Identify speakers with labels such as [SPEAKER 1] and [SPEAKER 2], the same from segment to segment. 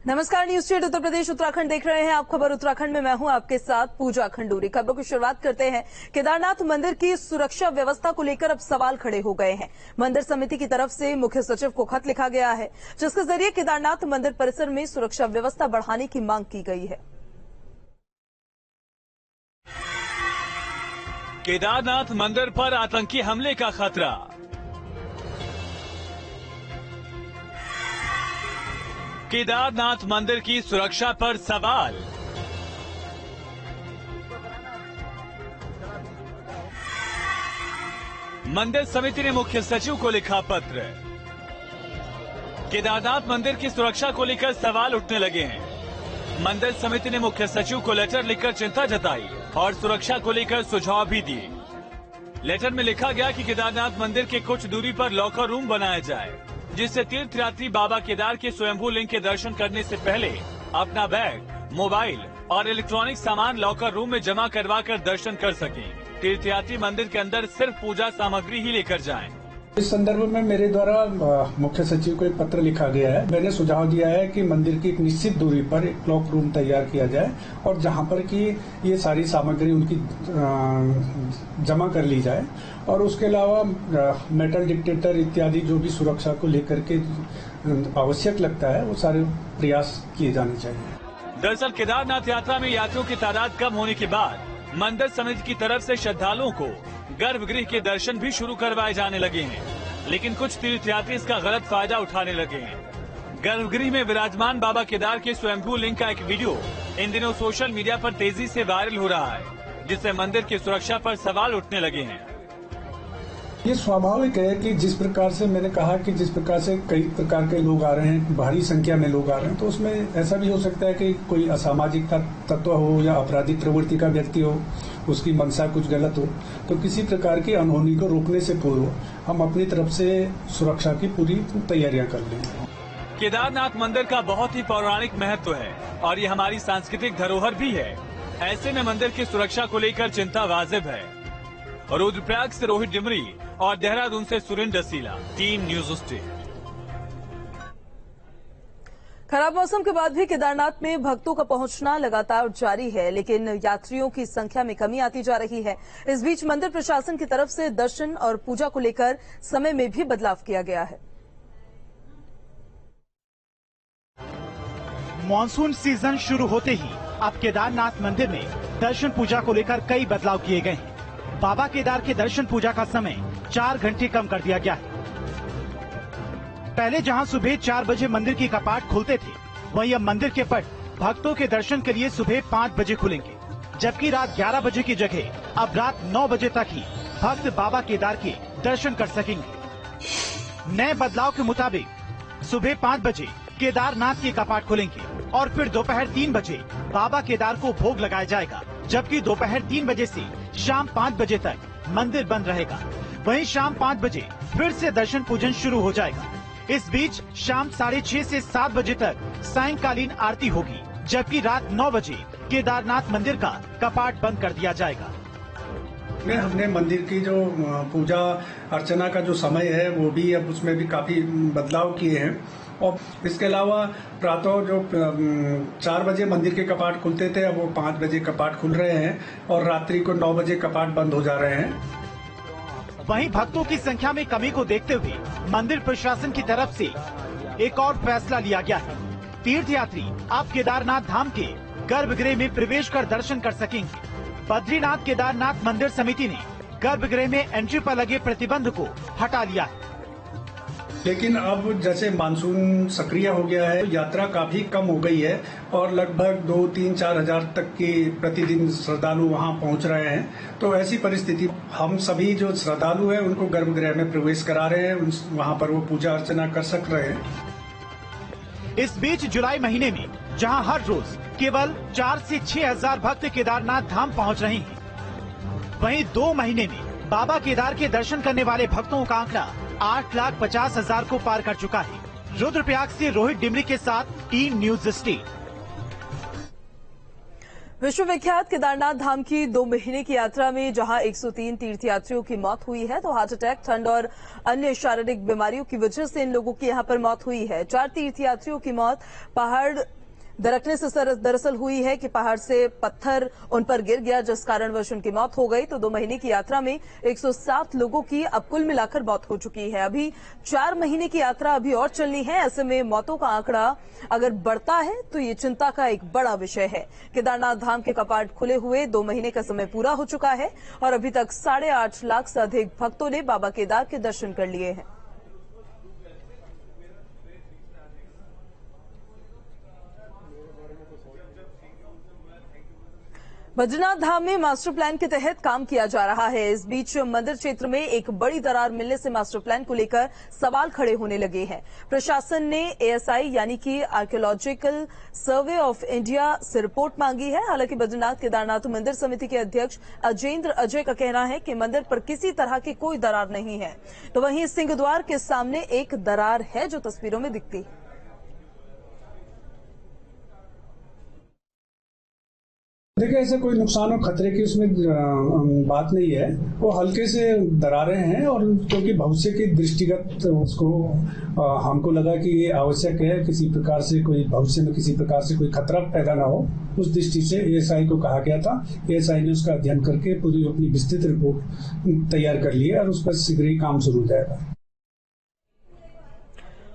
[SPEAKER 1] नमस्कार, news state Uttar Pradesh Uttarakhand देख रहे हैं आप। खबर उत्तराखंड में मैं हूं आपके साथ पूजा खंडूरी। खबरों की शुरुआत करते हैं। केदारनाथ मंदिर की सुरक्षा व्यवस्था को लेकर अब सवाल खड़े हो गए हैं। मंदिर समिति की तरफ से मुख्य सचिव को खत लिखा गया है, जिसके जरिए केदारनाथ मंदिर परिसर में सुरक्षा व्यवस्था बढ़ाने की मांग की गई है।
[SPEAKER 2] केदारनाथ मंदिर पर आतंकी हमले का खतरा। केदारनाथ मंदिर की सुरक्षा पर सवाल। मंदिर समिति ने मुख्य सचिव को लिखा पत्र। केदारनाथ मंदिर की सुरक्षा को लेकर सवाल उठने लगे हैं। मंदिर समिति ने मुख्य सचिव को लेटर लिखकर चिंता जताई और सुरक्षा को लेकर सुझाव भी दिए। लेटर में लिखा गया कि केदारनाथ मंदिर के कुछ दूरी पर लॉकर रूम बनाया जाए, जिससे तीर्थयात्री बाबा केदार के स्वयंभू लिंग के दर्शन करने से पहले अपना बैग, मोबाइल और इलेक्ट्रॉनिक सामान लॉकर रूम में जमा करवा कर दर्शन कर सकें। तीर्थयात्री मंदिर के अंदर सिर्फ पूजा सामग्री ही लेकर जाएं।
[SPEAKER 3] इस संदर्भ में मेरे द्वारा मुख्य सचिव को एक पत्र लिखा गया है। मैंने सुझाव दिया है कि मंदिर की एक निश्चित दूरी पर एक लॉक रूम तैयार किया जाए और जहां पर कि ये सारी सामग्री उनकी जमा कर ली जाए, और उसके अलावा मेटल डिटेक्टर इत्यादि जो भी सुरक्षा को लेकर के आवश्यक लगता है वो सारे प्रयास किए जाने चाहिए।
[SPEAKER 2] दरअसल केदारनाथ यात्रा में यात्रियों की तादाद कम होने के बाद मंदिर समिति की तरफ से श्रद्धालुओं को गर्भगृह के दर्शन भी शुरू करवाए जाने लगे हैं, लेकिन कुछ तीर्थयात्री इसका गलत फायदा उठाने लगे हैं। गर्भगृह में विराजमान बाबा केदार के स्वयंभू लिंग का एक वीडियो इन दिनों सोशल मीडिया पर तेजी से वायरल हो रहा है, जिससे मंदिर की सुरक्षा पर सवाल उठने लगे हैं।
[SPEAKER 3] ये स्वाभाविक है कि जिस प्रकार से मैंने कहा कि जिस प्रकार से कई प्रकार के लोग आ रहे हैं, भारी संख्या में लोग आ रहे हैं, तो उसमें ऐसा भी हो सकता है कि कोई असामाजिक तत्व हो या आपराधिक प्रवृत्ति का व्यक्ति हो, उसकी मंशा कुछ गलत हो, तो किसी प्रकार की अनहोनी को रोकने से पूर्व हम अपनी तरफ से सुरक्षा की पूरी तैयारियां कर लेंगे।
[SPEAKER 2] केदारनाथ मंदिर का बहुत ही पौराणिक महत्व है और ये हमारी सांस्कृतिक धरोहर भी है। ऐसे में मंदिर की सुरक्षा को लेकर चिंता वाजिब है। रुद्रप्रयाग से रोहित डिमरी और देहरादून से सुरेंद्र सीला, टीम न्यूज स्टेट।
[SPEAKER 1] खराब मौसम के बाद भी केदारनाथ में भक्तों का पहुंचना लगातार जारी है, लेकिन यात्रियों की संख्या में कमी आती जा रही है। इस बीच मंदिर प्रशासन की तरफ से दर्शन और पूजा को लेकर समय में भी बदलाव किया गया है।
[SPEAKER 4] मॉनसून सीजन शुरू होते ही अब केदारनाथ मंदिर में दर्शन पूजा को लेकर कई बदलाव किए गए हैं। बाबा केदार के दर्शन पूजा का समय 4 घंटे कम कर दिया गया है। पहले जहां सुबह 4 बजे मंदिर के कपाट खुलते थे, वहीं अब मंदिर के पट भक्तों के दर्शन के लिए सुबह 5 बजे खुलेंगे, जबकि रात 11 बजे की जगह अब रात 9 बजे तक ही भक्त बाबा केदार के दर्शन कर सकेंगे। नए बदलाव के मुताबिक सुबह 5 बजे केदारनाथ के कपाट खुलेंगे और फिर दोपहर 3 बजे बाबा केदार को भोग लगाया जाएगा, जबकि दोपहर 3 बजे से शाम 5 बजे तक मंदिर बंद रहेगा। वहीं शाम 5 बजे फिर से दर्शन पूजन शुरू हो जाएगा। इस बीच शाम 6:30 से 7 बजे तक सायंकालीन आरती होगी, जबकि रात 9 बजे केदारनाथ मंदिर का कपाट बंद कर दिया जाएगा।
[SPEAKER 3] हमने मंदिर की जो पूजा अर्चना का जो समय है वो भी अब उसमें भी काफी बदलाव किए हैं, और इसके अलावा प्रातः जो 4 बजे मंदिर के कपाट खुलते थे, अब वो 5 बजे कपाट खुल रहे हैं और रात्रि को 9 बजे कपाट बंद हो जा रहे हैं।
[SPEAKER 4] वहीं भक्तों की संख्या में कमी को देखते हुए मंदिर प्रशासन की तरफ से एक और फैसला लिया गया है। तीर्थयात्री अब केदारनाथ धाम के गर्भगृह में प्रवेश कर दर्शन कर सकेंगे। बद्रीनाथ केदारनाथ मंदिर समिति ने गर्भगृह में एंट्री पर लगे प्रतिबंध को हटा लिया है,
[SPEAKER 3] लेकिन अब जैसे मानसून सक्रिय हो गया है, यात्रा काफी कम हो गई है और लगभग 2-3-4 हजार तक के प्रतिदिन श्रद्धालु वहां पहुंच रहे हैं। तो ऐसी परिस्थिति हम सभी जो श्रद्धालु हैं उनको गर्भगृह में प्रवेश करा रहे हैं, वहां पर वो पूजा अर्चना कर सक रहे हैं।
[SPEAKER 4] इस बीच जुलाई महीने में जहां हर रोज केवल 4 से 6 हजार भक्त केदारनाथ धाम पहुंच रहे हैं, वहीं 2 महीने में बाबा केदार के दर्शन करने वाले भक्तों का आंकड़ा 8,50,000 को पार कर चुका है। रुद्रप्रयाग से रोहित डिमरी के साथ टीम न्यूज स्टेट।
[SPEAKER 1] विश्वविख्यात केदारनाथ धाम की 2 महीने की यात्रा में जहां 103 तीर्थयात्रियों की मौत हुई है, तो हार्ट अटैक, ठंड और अन्य शारीरिक बीमारियों की वजह से इन लोगों की यहां पर मौत हुई है। 4 तीर्थयात्रियों की मौत पहाड़ दरकने से दरअसल हुई है कि पहाड़ से पत्थर उन पर गिर गया, जिस कारणवश उनकी मौत हो गई। तो 2 महीने की यात्रा में 107 लोगों की अब कुल मिलाकर मौत हो चुकी है। अभी 4 महीने की यात्रा अभी और चलनी है। ऐसे में मौतों का आंकड़ा अगर बढ़ता है तो ये चिंता का एक बड़ा विषय है। केदारनाथ धाम के कपाट खुले हुए 2 महीने का समय पूरा हो चुका है और अभी तक 8.5 लाख से अधिक भक्तों ने बाबा केदार के दर्शन कर लिए हैं। बद्रीनाथ धाम में मास्टर प्लान के तहत काम किया जा रहा है। इस बीच मंदिर क्षेत्र में एक बड़ी दरार मिलने से मास्टर प्लान को लेकर सवाल खड़े होने लगे हैं। प्रशासन ने एएसआई यानी कि आर्कियोलॉजिकल सर्वे ऑफ इंडिया से रिपोर्ट मांगी है। हालांकि बद्रीनाथ केदारनाथ मंदिर समिति के अध्यक्ष अजेंद्र अजय का कहना है कि मंदिर पर किसी तरह की कोई दरार नहीं है। तो वहीं सिंहद्वार के सामने एक दरार है जो तस्वीरों में दिखती है।
[SPEAKER 3] देखिए, ऐसे कोई नुकसान और खतरे की उसमें बात नहीं है। वो हल्के से दरारें हैं और क्योंकि भविष्य की दृष्टिगत उसको हमको लगा कि ये आवश्यक है, किसी प्रकार से कोई भविष्य में किसी प्रकार से कोई खतरा पैदा ना हो, उस दृष्टि से एएसआई को कहा गया था। एएसआई ने उसका अध्ययन करके पूरी अपनी विस्तृत रिपोर्ट तैयार कर ली है और उस पर शीघ्र ही काम शुरू हो जाएगा।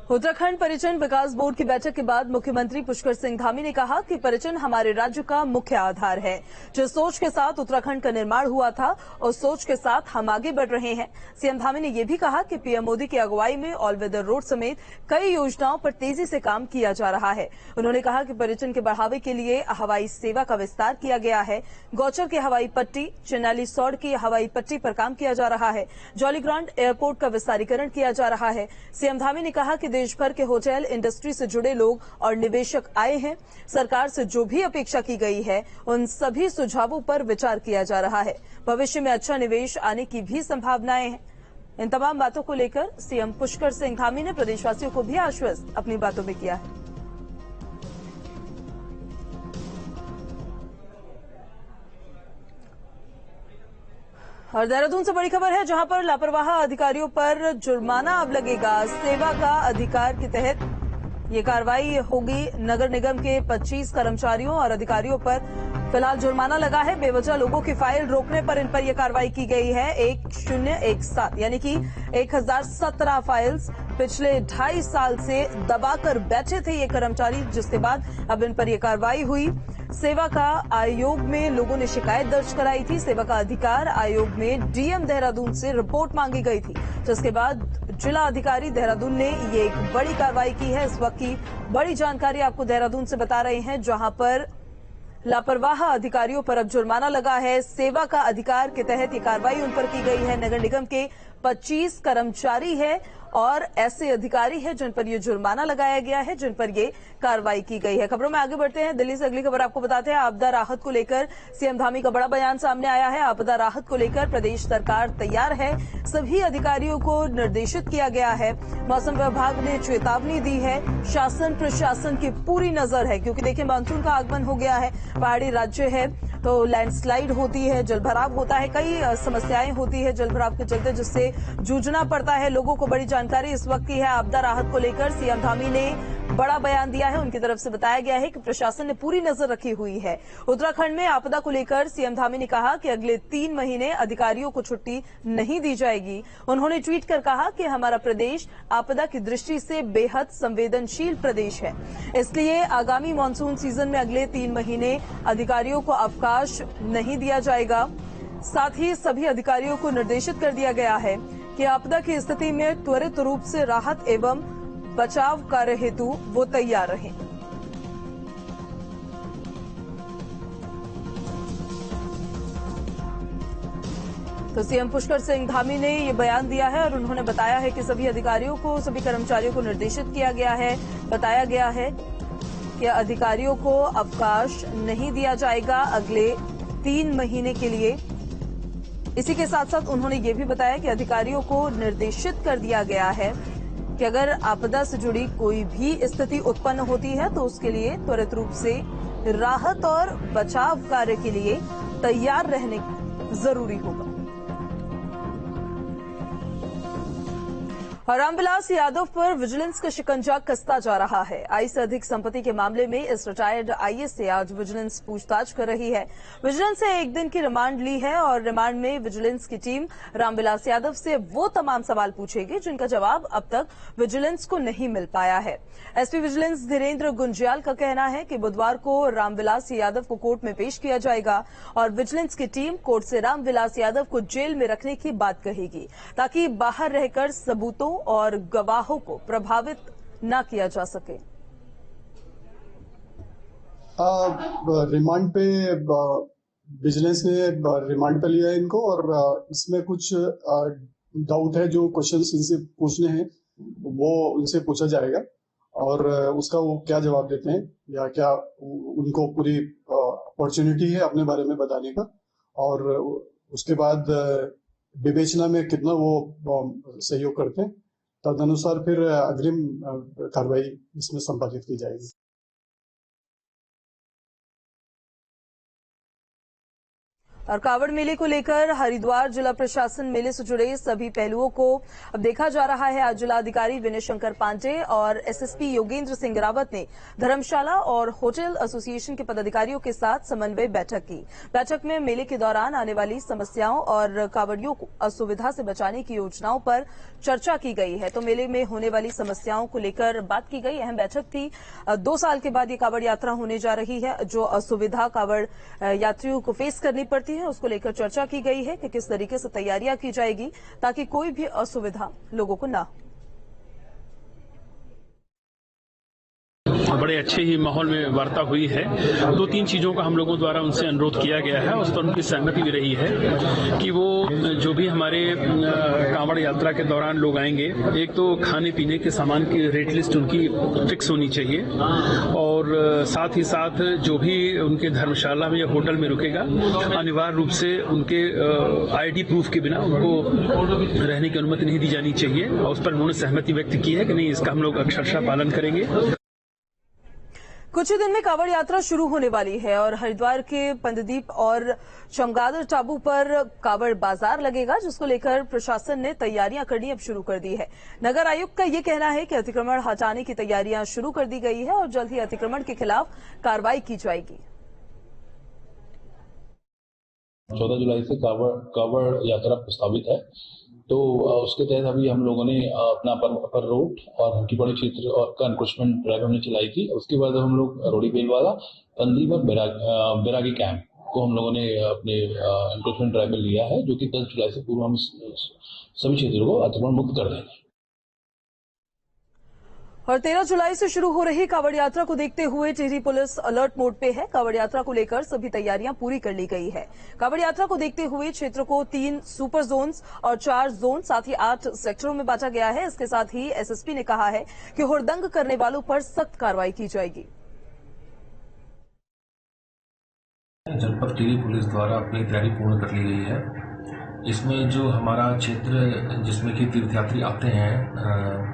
[SPEAKER 1] उत्तराखंड पर्यटन विकास बोर्ड की बैठक के बाद मुख्यमंत्री पुष्कर सिंह धामी ने कहा कि पर्यटन हमारे राज्य का मुख्य आधार है। जिस सोच के साथ उत्तराखंड का निर्माण हुआ था उस सोच के साथ हम आगे बढ़ रहे हैं। सीएम धामी ने यह भी कहा कि पीएम मोदी की अगुवाई में ऑल वेदर रोड समेत कई योजनाओं पर तेजी से काम किया जा रहा है। उन्होंने कहा कि पर्यटन के बढ़ावे के लिए हवाई सेवा का विस्तार किया गया है। गौचर की हवाई पट्टी, चिनाली सौड़ की हवाई पट्टी पर काम किया जा रहा है। जॉलीग्रांट एयरपोर्ट का विस्तारीकरण किया जा रहा है। सीएम धामी ने कहा कि देश भर के होटल इंडस्ट्री से जुड़े लोग और निवेशक आए हैं। सरकार से जो भी अपेक्षा की गई है उन सभी सुझावों पर विचार किया जा रहा है। भविष्य में अच्छा निवेश आने की भी संभावनाएं हैं। इन तमाम बातों को लेकर सीएम पुष्कर सिंह धामी ने प्रदेशवासियों को भी आश्वस्त अपनी बातों में किया है। और देहरादून से बड़ी खबर है, जहां पर लापरवाह अधिकारियों पर जुर्माना अब लगेगा। सेवा का अधिकार के तहत ये कार्रवाई होगी। नगर निगम के 25 कर्मचारियों और अधिकारियों पर फिलहाल जुर्माना लगा है। बेवजह लोगों की फाइल रोकने पर इन पर यह कार्रवाई की गई है। 1017 यानी कि 1017 फाइल्स पिछले 2.5 साल से दबाकर बैठे थे ये कर्मचारी, जिसके बाद अब इन पर यह कार्रवाई हुई। सेवा का आयोग में लोगों ने शिकायत दर्ज कराई थी। सेवा का अधिकार आयोग में डीएम देहरादून से रिपोर्ट मांगी गई थी, जिसके बाद जिला अधिकारी देहरादून ने ये एक बड़ी कार्रवाई की है। इस वक्त की बड़ी जानकारी आपको देहरादून से बता रहे हैं, जहां पर लापरवाह अधिकारियों पर अब जुर्माना लगा है। सेवा का अधिकार के तहत ये कार्रवाई उन पर की गई है। नगर निगम के 25 कर्मचारी है और ऐसे अधिकारी हैं जिन पर यह जुर्माना लगाया गया है, जिन पर यह कार्रवाई की गई है। खबरों में आगे बढ़ते हैं। दिल्ली से अगली खबर आपको बताते हैं। आपदा राहत को लेकर सीएम धामी का बड़ा बयान सामने आया है। आपदा राहत को लेकर प्रदेश सरकार तैयार है। सभी अधिकारियों को निर्देशित किया गया है। मौसम विभाग ने चेतावनी दी है। शासन प्रशासन की पूरी नजर है, क्योंकि देखिए मानसून का आगमन हो गया है। पहाड़ी राज्य है तो लैंडस्लाइड होती है, जलभराव होता है, कई समस्याएं होती है जलभराव के चलते, जिससे जूझना पड़ता है लोगों को। बड़ी जानकारी इस वक्त की है। आपदा राहत को लेकर सीएम धामी ने बड़ा बयान दिया है। उनकी तरफ से बताया गया है कि प्रशासन ने पूरी नजर रखी हुई है। उत्तराखंड में आपदा को लेकर सीएम धामी ने कहा कि अगले 3 महीने अधिकारियों को छुट्टी नहीं दी जाएगी। उन्होंने ट्वीट कर कहा कि हमारा प्रदेश आपदा की दृष्टि से बेहद संवेदनशील प्रदेश है, इसलिए आगामी मानसून सीजन में अगले 3 महीने अधिकारियों को अवकाश नहीं दिया जाएगा। साथ ही सभी अधिकारियों को निर्देशित कर दिया गया है कि आपदा की स्थिति में त्वरित रूप से राहत एवं बचाव कार्य हेतु वो तैयार रहें। तो सीएम पुष्कर सिंह धामी ने ये बयान दिया है और उन्होंने बताया है कि सभी अधिकारियों को, सभी कर्मचारियों को निर्देशित किया गया है, बताया गया है कि अधिकारियों को अवकाश नहीं दिया जाएगा अगले 3 महीने के लिए। इसी के साथ साथ उन्होंने ये भी बताया कि अधिकारियों को निर्देशित कर दिया गया है कि अगर आपदा से जुड़ी कोई भी स्थिति उत्पन्न होती है तो उसके लिए त्वरित रूप से राहत और बचाव कार्य के लिए तैयार रहने जरूरी होगा। और रामविलास यादव पर विजिलेंस का शिकंजा कसता जा रहा है। आय से अधिक संपत्ति के मामले में इस रिटायर्ड आईएएस से आज विजिलेंस पूछताछ कर रही है। विजिलेंस ने 1 दिन की रिमांड ली है और रिमांड में विजिलेंस की टीम रामविलास यादव से वो तमाम सवाल पूछेगी जिनका जवाब अब तक विजिलेंस को नहीं मिल पाया है। एसपी विजिलेंस धीरेन्द्र गुंजियाल का कहना है कि बुधवार को रामविलास यादव को कोर्ट में पेश किया जाएगा और विजिलेंस की टीम कोर्ट से रामविलास यादव को जेल में रखने की बात कहेगी ताकि बाहर रहकर सबूतों और गवाहों को प्रभावित न किया जा सके।
[SPEAKER 5] रिमांड पे विजिलेंस ने रिमांड पे लिया है इनको और इसमें कुछ डाउट है, जो क्वेश्चंस इनसे पूछने हैं वो उनसे पूछा जाएगा और उसका वो क्या जवाब देते हैं या क्या उनको पूरी अपॉर्चुनिटी है अपने बारे में बताने का और उसके बाद विवेचना में कितना वो सहयोग करते हैं, तदनुसार फिर अग्रिम कार्रवाई इसमें संपादित की जाएगी।
[SPEAKER 1] और कावड़ मेले को लेकर हरिद्वार जिला प्रशासन मेले से जुड़े सभी पहलुओं को अब देखा जा रहा है। आज जिलाधिकारी विनय शंकर पांडे और एसएसपी योगेंद्र सिंह रावत ने धर्मशाला और होटल एसोसिएशन के पदाधिकारियों के साथ समन्वय बैठक की। बैठक में मेले के दौरान आने वाली समस्याओं और कावड़ियों को असुविधा से बचाने की योजनाओं पर चर्चा की गई है। तो मेले में होने वाली समस्याओं को लेकर बात की गई। अहम बैठक थी। 2 साल के बाद ये कावड़ यात्रा होने जा रही है। जो असुविधा कावड़ यात्रियों को फेस करनी पड़ती है उसको लेकर चर्चा की गई है कि किस तरीके से तैयारियां की जाएगी ताकि कोई भी असुविधा लोगों को ना हो।
[SPEAKER 6] बड़े अच्छे ही माहौल में वार्ता हुई है। 2-3 चीजों का हम लोगों द्वारा उनसे अनुरोध किया गया है, उस पर उनकी सहमति भी रही है कि वो जो भी हमारे कांवड़ यात्रा के दौरान लोग आएंगे, एक तो खाने पीने के सामान की रेट लिस्ट उनकी फिक्स होनी चाहिए और साथ ही साथ जो भी उनके धर्मशाला में या होटल में रुकेगा अनिवार्य रूप से उनके आईडी प्रूफ के बिना उनको रहने की अनुमति नहीं दी जानी चाहिए और उस पर उन्होंने सहमति व्यक्त की है कि नहीं, इसका हम लोग अक्षरशः पालन करेंगे।
[SPEAKER 1] कुछ ही दिन में कावड़ यात्रा शुरू होने वाली है और हरिद्वार के पंददीप और चमगादड़ टापू पर कावड़ बाजार लगेगा, जिसको लेकर प्रशासन ने तैयारियां करनी अब शुरू कर दी है। नगर आयुक्त का ये कहना है कि अतिक्रमण हटाने की तैयारियां शुरू कर दी गई है और जल्द ही अतिक्रमण के खिलाफ कार्रवाई की जाएगी।
[SPEAKER 7] 14 जुलाई से कावड़ यात्रा प्रस्तावित है, तो उसके तहत अभी हम लोगों ने अपना अपर रोड और हल्कीपौड़ी क्षेत्र और का एनक्रोचमेंट ड्राइव हमने चलाई थी। उसके बाद हम लोग रोडी बेलवाला, पंदीप और बैरागी कैंप को हम लोगों ने अपने एनक्रोचमेंट ड्राइव में लिया है, जो कि 10 जुलाई से पूर्व हम सभी क्षेत्रों को अतिक्रमण मुक्त कर देंगे।
[SPEAKER 1] और 13 जुलाई से शुरू हो रही कावड़ यात्रा को देखते हुए टिहरी पुलिस अलर्ट मोड पे है। कावड़ यात्रा को लेकर सभी तैयारियां पूरी कर ली गई है। कावड़ यात्रा को देखते हुए क्षेत्र को 3 सुपर जोन्स और 4 जोन साथ ही 8 सेक्टरों में बांटा गया है। इसके साथ ही एसएसपी ने कहा है कि हुड़दंग करने वालों पर सख्त कार्रवाई की जाएगी।
[SPEAKER 8] जनपद टिहरी पुलिस द्वारा अपनी तैयारी पूर्ण कर ली गई है। इसमें जो हमारा क्षेत्र जिसमें कि तीर्थयात्री आते हैं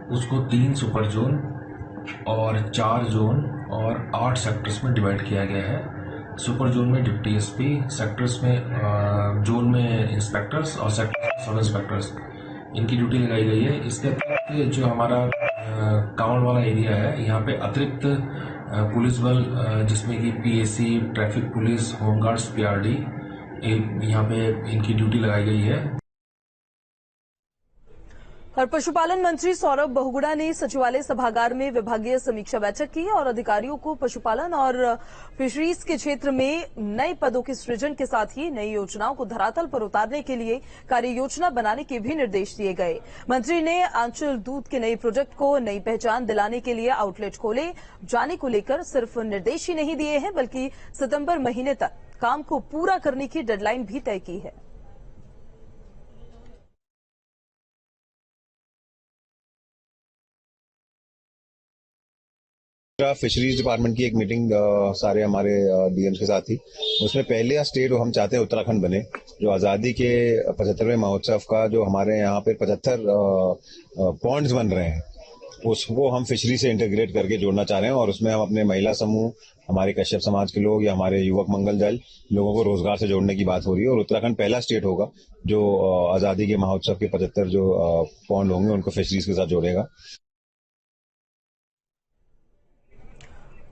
[SPEAKER 8] उसको 3 सुपर जोन और 4 जोन और 8 सेक्टर्स में डिवाइड किया गया है। सुपर जोन में डिप्टी एसपी, सेक्टर्स में जोन में इंस्पेक्टर्स और सेक्टर सब इंस्पेक्टर्स, इनकी ड्यूटी लगाई गई है। इसके तहत जो हमारा कांवड़ वाला एरिया है, यहाँ पे अतिरिक्त पुलिस बल जिसमें कि PAC, traffic police, home guards, PRD, यहाँ पे इनकी ड्यूटी लगाई गई है।
[SPEAKER 1] और पशुपालन मंत्री सौरभ बहुगुणा ने सचिवालय सभागार में विभागीय समीक्षा बैठक की और अधिकारियों को पशुपालन और फिशरीज के क्षेत्र में नए पदों के सृजन के साथ ही नई योजनाओं को धरातल पर उतारने के लिए कार्य योजना बनाने के भी निर्देश दिए गए। मंत्री ने आंचल दूध के नए प्रोजेक्ट को नई पहचान दिलाने के लिए आउटलेट खोले जाने को लेकर सिर्फ निर्देश ही नहीं दिए हैं, बल्कि सितंबर महीने तक काम को पूरा करने की डेडलाइन भी तय की है।
[SPEAKER 9] फिशरीज डिपार्टमेंट की एक मीटिंग सारे हमारे डीएम्स के साथ थी। उसमें पहले स्टेट हम चाहते हैं उत्तराखंड बने, जो आजादी के 75वें महोत्सव का जो हमारे यहाँ पे 75 पॉइंट्स बन रहे हैं, उसको हम फिशरी से इंटीग्रेट करके जोड़ना चाह रहे हैं और उसमें हम अपने महिला समूह, हमारे कश्यप समाज के लोग या हमारे युवक मंगल दल लोगों को रोजगार से जोड़ने की बात हो रही है। और उत्तराखंड पहला स्टेट होगा जो आजादी के महोत्सव के 75 जो पौंड होंगे उनको फिशरीज के साथ जोड़ेगा।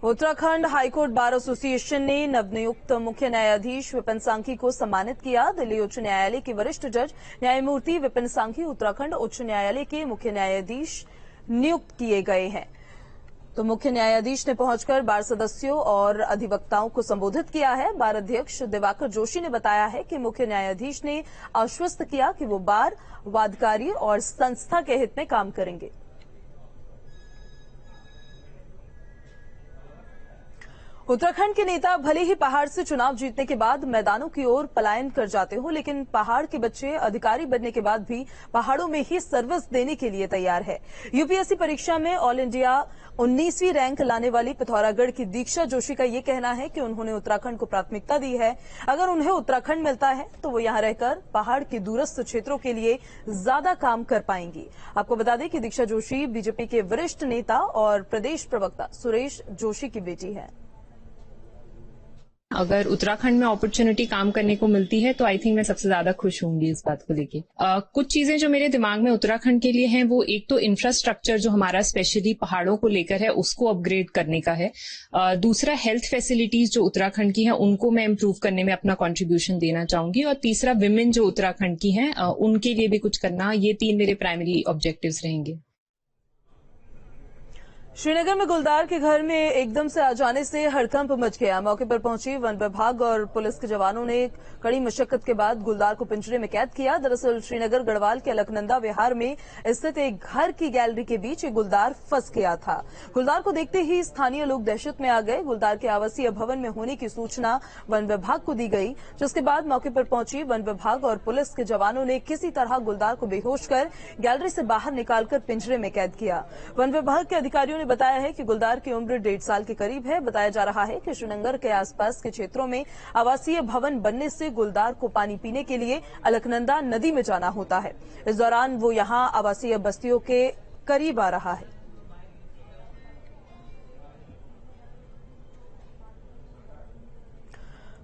[SPEAKER 1] उत्तराखंड हाईकोर्ट बार एसोसिएशन ने नवनियुक्त मुख्य न्यायाधीश विपिन सांघी को सम्मानित किया। दिल्ली उच्च न्यायालय के वरिष्ठ जज न्यायमूर्ति विपिन सांघी उत्तराखंड उच्च न्यायालय के मुख्य न्यायाधीश नियुक्त किए गए हैं। तो मुख्य न्यायाधीश ने पहुंचकर बार सदस्यों और अधिवक्ताओं को संबोधित किया है। बार अध्यक्ष दिवाकर जोशी ने बताया है कि मुख्य न्यायाधीश ने आश्वस्त किया कि वो बार वादकारी और संस्था के हित में काम करेंगे। उत्तराखंड के नेता भले ही पहाड़ से चुनाव जीतने के बाद मैदानों की ओर पलायन कर जाते हो, लेकिन पहाड़ के बच्चे अधिकारी बनने के बाद भी पहाड़ों में ही सर्विस देने के लिए तैयार है। यूपीएससी परीक्षा में ऑल इंडिया 19वीं रैंक लाने वाली पिथौरागढ़ की दीक्षा जोशी का ये कहना है कि उन्होंने उत्तराखंड को प्राथमिकता दी है। अगर उन्हें उत्तराखंड मिलता है तो वो यहां रहकर पहाड़ के दूरस्थ क्षेत्रों के लिए ज्यादा काम कर पाएंगी। आपको बता दें कि दीक्षा जोशी बीजेपी के वरिष्ठ नेता और प्रदेश प्रवक्ता सुरेश जोशी की बेटी है।
[SPEAKER 10] अगर उत्तराखंड में अपॉर्चुनिटी काम करने को मिलती है तो आई थिंक मैं सबसे ज्यादा खुश होंगी इस बात को लेके। कुछ चीजें जो मेरे दिमाग में उत्तराखंड के लिए हैं वो एक तो इंफ्रास्ट्रक्चर जो हमारा स्पेशली पहाड़ों को लेकर है उसको अपग्रेड करने का है। दूसरा हेल्थ फैसिलिटीज जो उत्तराखंड की हैं उनको मैं इम्प्रूव करने में अपना कंट्रीब्यूशन देना चाहूंगी। और तीसरा विमेन जो उत्तराखंड की हैं उनके लिए भी कुछ करना। ये 3 मेरे प्राइमरी ऑब्जेक्टिव्स रहेंगे।
[SPEAKER 1] श्रीनगर में गुलदार के घर में एकदम से आ जाने से हड़कंप मच गया। मौके पर पहुंची वन विभाग और पुलिस के जवानों ने कड़ी मशक्कत के बाद गुलदार को पिंजरे में कैद किया। दरअसल श्रीनगर गढ़वाल के अलकनंदा विहार में स्थित एक घर की गैलरी के बीच एक गुलदार फंस गया था। गुलदार को देखते ही स्थानीय लोग दहशत में आ गए। गुलदार के आवासीय भवन में होने की सूचना वन विभाग को दी गई, जिसके बाद मौके पर पहुंची वन विभाग और पुलिस के जवानों ने किसी तरह गुलदार को बेहोश कर गैलरी से बाहर निकालकर पिंजरे में कैद किया। वन विभाग के अधिकारियों ने बताया है कि गुलदार की उम्र 1.5 साल के करीब है। बताया जा रहा है कि श्रीनगर के आसपास के क्षेत्रों में आवासीय भवन बनने से गुलदार को पानी पीने के लिए अलकनंदा नदी में जाना होता है। इस दौरान वो यहां आवासीय बस्तियों के करीब आ रहा है।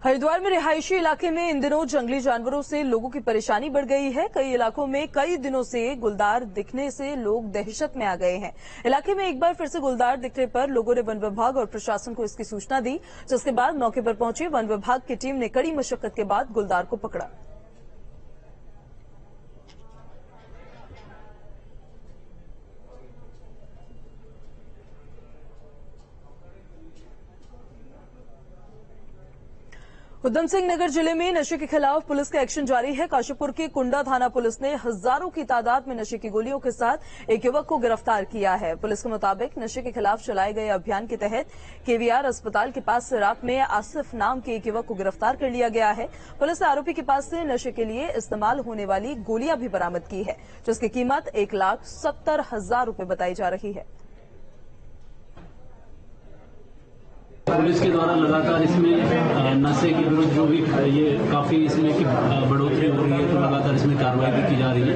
[SPEAKER 1] हरिद्वार में रिहायशी इलाके में इन दिनों जंगली जानवरों से लोगों की परेशानी बढ़ गई है। कई इलाकों में कई दिनों से गुलदार दिखने से लोग दहशत में आ गए हैं। इलाके में एक बार फिर से गुलदार दिखने पर लोगों ने वन विभाग और प्रशासन को इसकी सूचना दी, जिसके बाद मौके पर पहुंची वन विभाग की टीम ने कड़ी मशक्कत के बाद गुलदार को पकड़ा। उधम सिंह नगर जिले में नशे के खिलाफ पुलिस का एक्शन जारी है। काशीपुर की कुंडा थाना पुलिस ने हजारों की तादाद में नशे की गोलियों के साथ एक युवक को गिरफ्तार किया है। पुलिस के मुताबिक नशे के खिलाफ चलाए गए अभियान के तहत केवीआर अस्पताल के पास से रात में आसिफ नाम के एक युवक को गिरफ्तार कर लिया गया है। पुलिस ने आरोपी के पास से नशे के लिए इस्तेमाल होने वाली गोलियां भी बरामद की है, जिसकी कीमत 1,70,000 रुपए बताई जा रही है।
[SPEAKER 11] पुलिस के द्वारा लगातार इसमें नशे के विरुद्ध जो भी ये काफी इसमें की बढ़ोतरी हो रही है, तो लगातार इसमें कार्रवाई भी की जा रही है।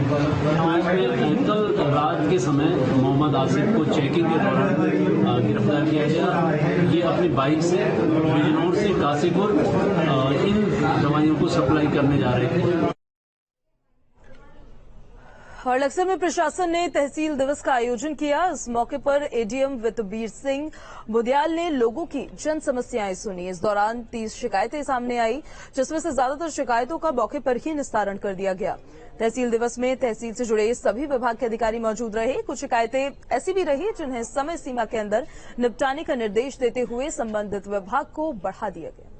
[SPEAKER 11] कल रात के समय मोहम्मद आसिफ को चेकिंग के दौरान गिरफ्तार किया गया। ये अपनी बाइक से बिजनौर से काशीपुर इन दवाइयों को सप्लाई करने जा रहे थे।
[SPEAKER 1] और लक्सर में प्रशासन ने तहसील दिवस का आयोजन किया। इस मौके पर एडीएम वितबीर सिंह बुदियाल ने लोगों की जन समस्याएं सुनी। इस दौरान 30 शिकायतें सामने आई, जिसमें से ज्यादातर शिकायतों का मौके पर ही निस्तारण कर दिया गया। तहसील दिवस में तहसील से जुड़े सभी विभाग के अधिकारी मौजूद रहे। कुछ शिकायतें ऐसी भी रही जिन्हें समय सीमा के अंदर निपटाने का निर्देश देते हुए संबंधित विभाग को बढ़ा दिया गया।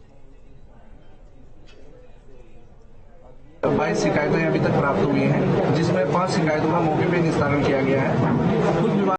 [SPEAKER 12] 22 शिकायतें अभी तक प्राप्त हुई हैं, जिसमें 5 शिकायतों का मौके पर निस्तारण किया गया है। कुछ